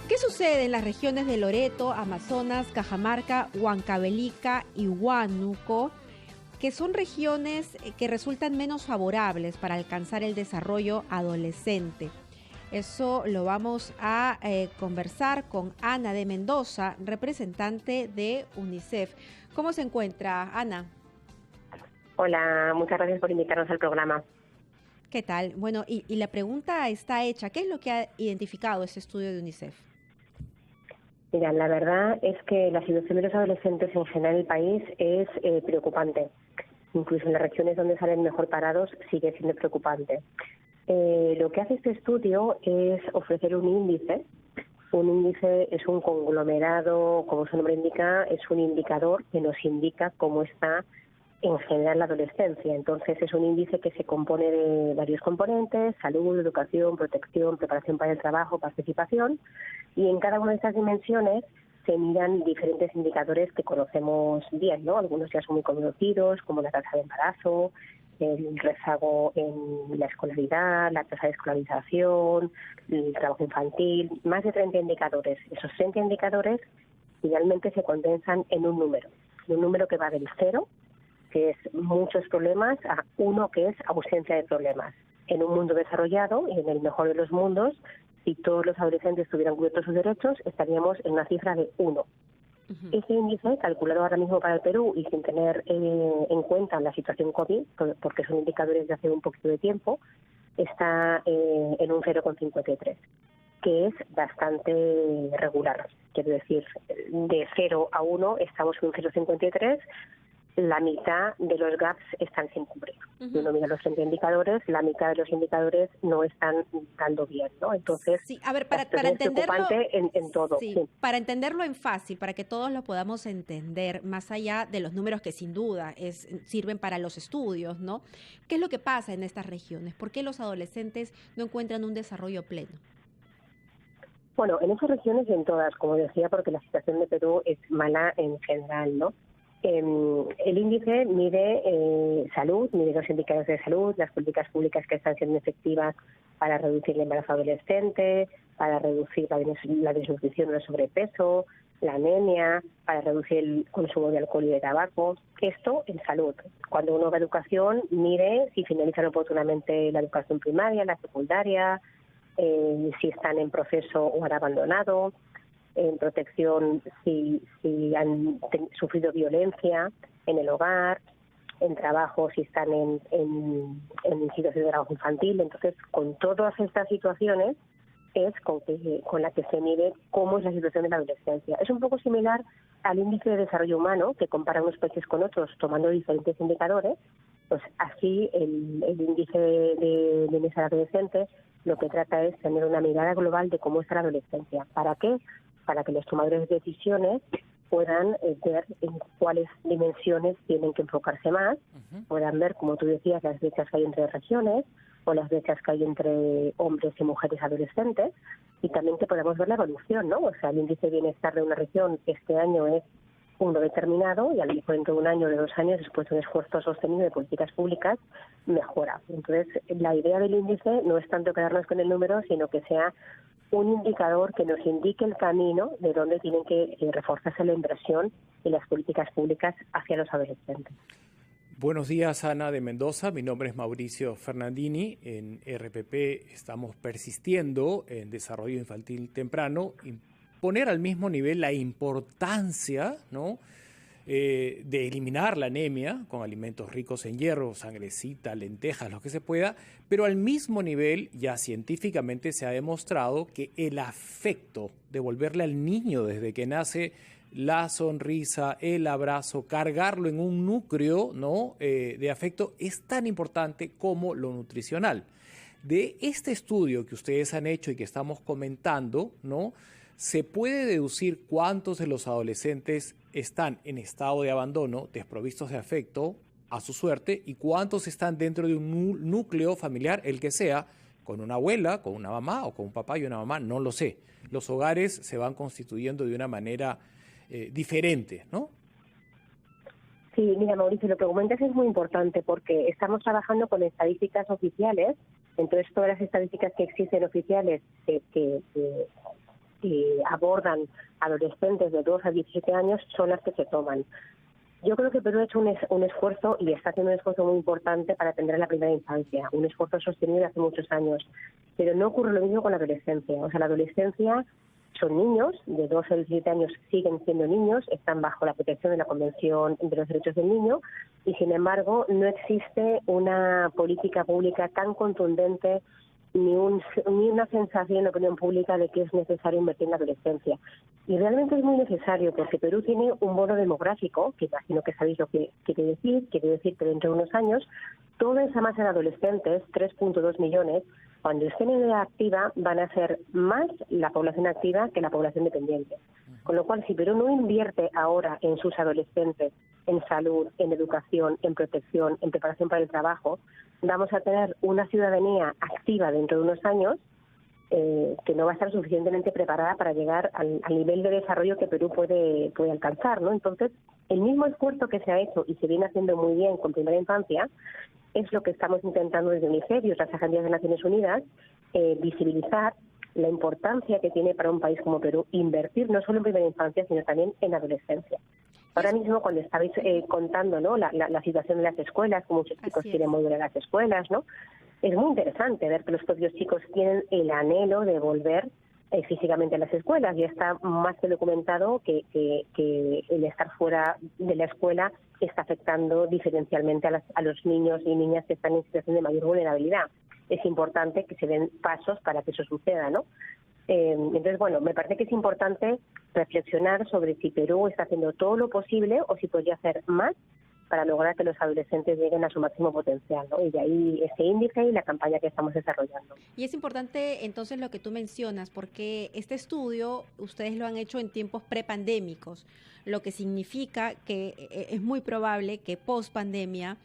¿Qué sucede en las regiones de Loreto, Amazonas, Cajamarca, Huancavelica y Huánuco, que son regiones que resultan menos favorables para alcanzar el desarrollo adolescente? Eso lo vamos a conversar con Ana de Mendoza, representante de UNICEF. ¿Cómo se encuentra, Ana? Hola, muchas gracias por invitarnos al programa. ¿Qué tal? Bueno, y la pregunta está hecha. ¿Qué es lo que ha identificado este estudio de UNICEF? Mira, la verdad es que la situación de los adolescentes en general en el país es preocupante. Incluso en las regiones donde salen mejor parados sigue siendo preocupante. Lo que hace este estudio es ofrecer un índice. Un índice es un conglomerado, como su nombre indica, es un indicador que nos indica cómo está en general la adolescencia. Entonces es un índice que se compone de varios componentes: salud, educación, protección, preparación para el trabajo, participación, y en cada una de estas dimensiones se miran diferentes indicadores que conocemos bien, ¿no? Algunos ya son muy conocidos, como la tasa de embarazo, el rezago en la escolaridad, la tasa de escolarización, el trabajo infantil, más de 30 indicadores. Esos 30 indicadores finalmente se condensan en un número que va del 0, que es muchos problemas, a 1, que es ausencia de problemas. En un mundo desarrollado, y en el mejor de los mundos, si todos los adolescentes tuvieran cubiertos sus derechos, estaríamos en una cifra de 1. Ese índice, calculado ahora mismo para el Perú y sin tener en cuenta la situación COVID, porque son indicadores de hace un poquito de tiempo, está en un 0,53, que es bastante regular. Quiero decir, de 0 a 1 estamos en un 0,53, la mitad de los gaps están sin cumplir. Si uno mira los 30 indicadores, la mitad de los indicadores no están dando bien, ¿no? Entonces, sí, a ver, para entenderlo en todo. Sí, Sí. Para entenderlo en fácil, para que todos lo podamos entender, más allá de los números que sin duda sirven para los estudios, ¿no? ¿Qué es lo que pasa en estas regiones? ¿Por qué los adolescentes no encuentran un desarrollo pleno? Bueno, en esas regiones y en todas, como decía, porque la situación de Perú es mala en general, ¿no? El índice mide salud, mide los indicadores de salud, las políticas públicas que están siendo efectivas para reducir el embarazo adolescente, para reducir la desnutrición o el sobrepeso, la anemia, para reducir el consumo de alcohol y de tabaco. Esto en salud. Cuando uno va a educación, mide si finalizan oportunamente la educación primaria, la secundaria, si están en proceso o han abandonado. En protección, si han sufrido violencia en el hogar, en trabajo, si están en situación de trabajo infantil. Entonces, con todas estas situaciones es con la que se mide cómo es la situación de la adolescencia. Es un poco similar al índice de desarrollo humano, que compara unos países con otros tomando diferentes indicadores. Pues así el índice de bienestar adolescente lo que trata es tener una mirada global de cómo está la adolescencia. ¿Para qué? Para que los tomadores de decisiones puedan ver en cuáles dimensiones tienen que enfocarse más, puedan ver, como tú decías, las brechas que hay entre regiones o las brechas que hay entre hombres y mujeres adolescentes, y también que podamos ver la evolución, ¿no? O sea, el índice de bienestar de una región este año es uno determinado y a lo mejor dentro de un año o de 2 años, después de un esfuerzo sostenido de políticas públicas, mejora. Entonces, la idea del índice no es tanto quedarnos con el número, sino que sea un indicador que nos indique el camino de dónde tienen que reforzarse la inversión y las políticas públicas hacia los adolescentes. Buenos días, Ana de Mendoza. Mi nombre es Mauricio Fernandini. En RPP estamos persistiendo en desarrollo infantil temprano y poner al mismo nivel la importancia, ¿no?, de eliminar la anemia con alimentos ricos en hierro, sangrecita, lentejas, lo que se pueda, pero al mismo nivel ya científicamente se ha demostrado que el afecto, devolverle al niño desde que nace la sonrisa, el abrazo, cargarlo en un núcleo, ¿no?, de afecto es tan importante como lo nutricional. De este estudio que ustedes han hecho y que estamos comentando, ¿no?, se puede deducir cuántos de los adolescentes están en estado de abandono, desprovistos de afecto, a su suerte, y cuántos están dentro de un núcleo familiar, el que sea, con una abuela, con una mamá o con un papá y una mamá, no lo sé. Los hogares se van constituyendo de una manera diferente, ¿no? Sí, mira, Mauricio, lo que comentas es muy importante porque estamos trabajando con estadísticas oficiales. Entonces, todas las estadísticas que existen oficiales que abordan adolescentes de 2 a 17 años son las que se toman. Yo creo que Perú ha hecho un esfuerzo y está haciendo un esfuerzo muy importante para atender a la primera infancia, un esfuerzo sostenido hace muchos años, pero no ocurre lo mismo con la adolescencia. O sea, la adolescencia son niños, de 2 a 17 años siguen siendo niños, están bajo la protección de la Convención de los Derechos del Niño y, sin embargo, no existe una política pública tan contundente ni una sensación de opinión pública de que es necesario invertir en la adolescencia. Y realmente es muy necesario porque Perú tiene un bono demográfico, que imagino que sabéis lo que quiere decir que dentro de unos años toda esa masa de adolescentes, 3.2 millones, cuando estén en edad activa van a ser más la población activa que la población dependiente. Con lo cual, si Perú no invierte ahora en sus adolescentes, en salud, en educación, en protección, en preparación para el trabajo, vamos a tener una ciudadanía activa dentro de unos años que no va a estar suficientemente preparada para llegar al nivel de desarrollo que Perú puede alcanzar, ¿no? Entonces, el mismo esfuerzo que se ha hecho y se viene haciendo muy bien con primera infancia es lo que estamos intentando desde UNICEF y otras agencias de Naciones Unidas, visibilizar la importancia que tiene para un país como Perú invertir no solo en primera infancia, sino también en adolescencia. Ahora mismo, cuando estabais contando, ¿no?, la situación de las escuelas, que muchos chicos quieren volver a las escuelas, ¿no?, es muy interesante ver que los propios chicos tienen el anhelo de volver físicamente a las escuelas. Ya está más que documentado que el estar fuera de la escuela está afectando diferencialmente a los niños y niñas que están en situación de mayor vulnerabilidad. Es importante que se den pasos para que eso suceda, ¿no? Entonces, bueno, me parece que es importante reflexionar sobre si Perú está haciendo todo lo posible o si podría hacer más para lograr que los adolescentes lleguen a su máximo potencial, ¿no? Y de ahí este índice y la campaña que estamos desarrollando. Y es importante entonces lo que tú mencionas, porque este estudio ustedes lo han hecho en tiempos prepandémicos, lo que significa que es muy probable que post pandemia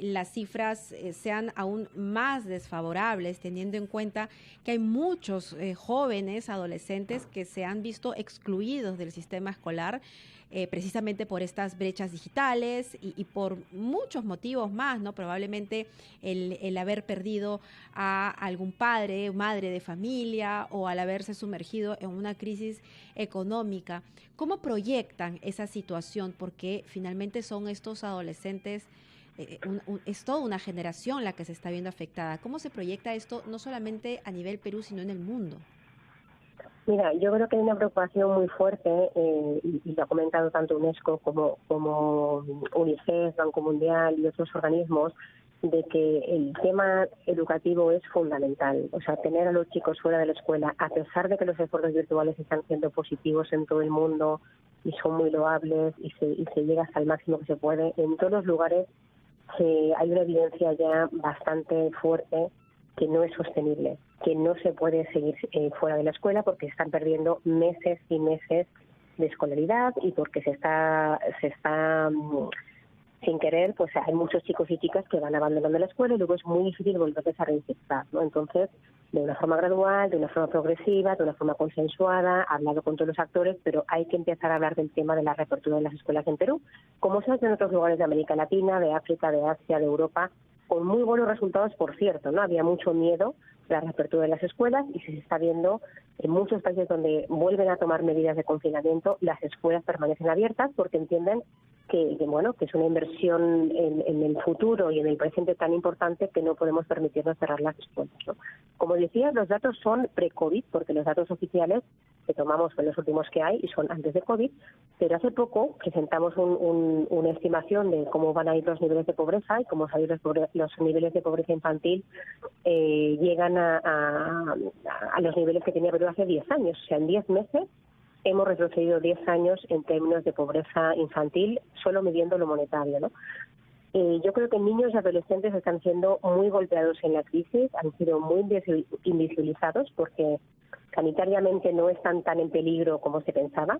las cifras sean aún más desfavorables, teniendo en cuenta que hay muchos jóvenes, adolescentes que se han visto excluidos del sistema escolar precisamente por estas brechas digitales y por muchos motivos más, ¿no? Probablemente el haber perdido a algún padre o madre de familia o al haberse sumergido en una crisis económica. ¿Cómo proyectan esa situación? Porque finalmente son estos adolescentes, es toda una generación la que se está viendo afectada. ¿Cómo se proyecta esto no solamente a nivel Perú, sino en el mundo? Mira, yo creo que hay una preocupación muy fuerte, y lo ha comentado tanto UNESCO como UNICEF, Banco Mundial y otros organismos, de que el tema educativo es fundamental. O sea, tener a los chicos fuera de la escuela, a pesar de que los esfuerzos virtuales están siendo positivos en todo el mundo y son muy loables y se llega hasta el máximo que se puede, en todos los lugares hay una evidencia ya bastante fuerte que no es sostenible, que no se puede seguir fuera de la escuela porque están perdiendo meses y meses de escolaridad y porque se está sin querer, pues hay muchos chicos y chicas que van abandonando la escuela y luego es muy difícil volverles a reinsertar, ¿no? Entonces, de una forma gradual, de una forma progresiva, de una forma consensuada, hablado con todos los actores, pero hay que empezar a hablar del tema de la reapertura de las escuelas en Perú, como se hace en otros lugares de América Latina, de África, de Asia, de Europa, con muy buenos resultados, por cierto, ¿no? Había mucho miedo de la reapertura de las escuelas y se está viendo en muchos países donde vuelven a tomar medidas de confinamiento, las escuelas permanecen abiertas porque entienden que es una inversión en el futuro y en el presente tan importante que no podemos permitirnos cerrar las escuelas, ¿no? Como decía, los datos son pre-COVID, porque los datos oficiales que tomamos son los últimos que hay y son antes de COVID, pero hace poco presentamos una estimación de cómo van a ir los niveles de pobreza y cómo salir los niveles de pobreza infantil llegan a los niveles que tenía Perú hace 10 años. O sea, en 10 meses hemos retrocedido 10 años en términos de pobreza infantil, solo midiendo lo monetario, ¿no? Yo creo que niños y adolescentes están siendo muy golpeados en la crisis, han sido muy invisibilizados porque sanitariamente no están tan en peligro como se pensaba,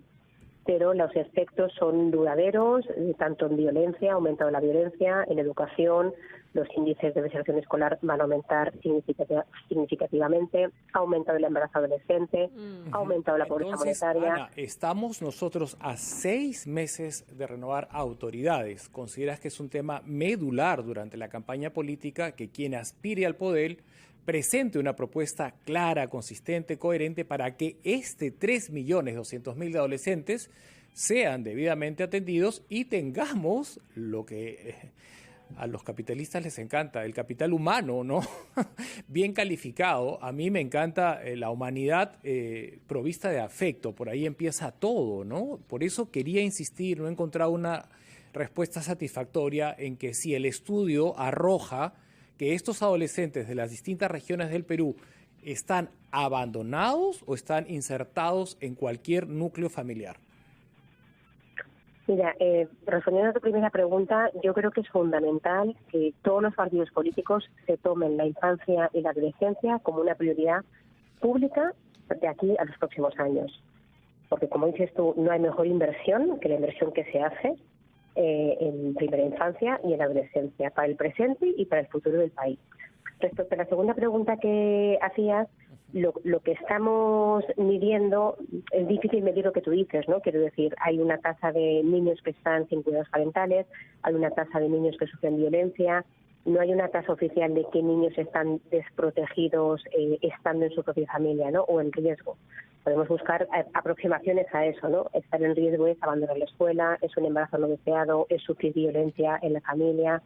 pero los efectos son duraderos, tanto en violencia, ha aumentado la violencia, en educación, los índices de deserción escolar van a aumentar significativamente, ha aumentado el embarazo adolescente, ha aumentado la pobreza monetaria. Ana, estamos nosotros a 6 meses de renovar autoridades. ¿Consideras que es un tema medular durante la campaña política que quien aspire al poder presente una propuesta clara, consistente, coherente para que 3.200.000 de adolescentes sean debidamente atendidos y tengamos lo que a los capitalistas les encanta, el capital humano, ¿no? Bien calificado. A mí me encanta la humanidad provista de afecto, por ahí empieza todo, ¿no? Por eso quería insistir, no he encontrado una respuesta satisfactoria en que si el estudio arroja que estos adolescentes de las distintas regiones del Perú están abandonados o están insertados en cualquier núcleo familiar. Mira, respondiendo a tu primera pregunta, yo creo que es fundamental que todos los partidos políticos se tomen la infancia y la adolescencia como una prioridad pública de aquí a los próximos años. Porque, como dices tú, no hay mejor inversión que la inversión que se hace en primera infancia y en adolescencia, para el presente y para el futuro del país. Respecto a la segunda pregunta que hacías, lo que estamos midiendo, es difícil medir lo que tú dices, ¿no? Quiero decir, hay una tasa de niños que están sin cuidados parentales, hay una tasa de niños que sufren violencia, no hay una tasa oficial de qué niños están desprotegidos estando en su propia familia, ¿no? O en riesgo. Podemos buscar aproximaciones a eso, ¿no? Estar en riesgo es abandonar la escuela, es un embarazo no deseado, es sufrir violencia en la familia.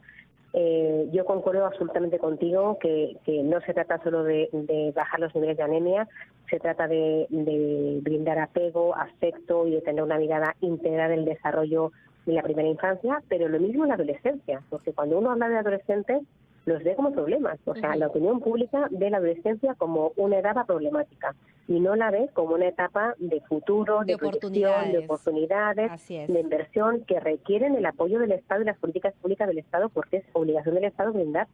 Yo concuerdo absolutamente contigo que no se trata solo de bajar los niveles de anemia, se trata de brindar apego, afecto y de tener una mirada integral del desarrollo en la primera infancia, pero lo mismo en la adolescencia, porque cuando uno habla de adolescentes los ve como problemas. O sea, la opinión pública ve la adolescencia como una etapa problemática y no la ve como una etapa de futuro, de proyección, de oportunidades, de inversión que requieren el apoyo del Estado y las políticas públicas del Estado, porque es obligación del Estado brindar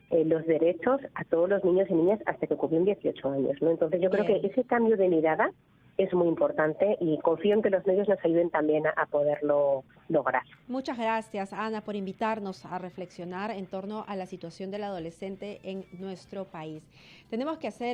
los derechos a todos los niños y niñas hasta que cumplen 18 años, ¿no? Entonces yo creo que ese cambio de mirada es muy importante y confío en que los medios nos ayuden también a poderlo lograr. Muchas gracias, Ana, por invitarnos a reflexionar en torno a la situación del adolescente en nuestro país. Tenemos que hacer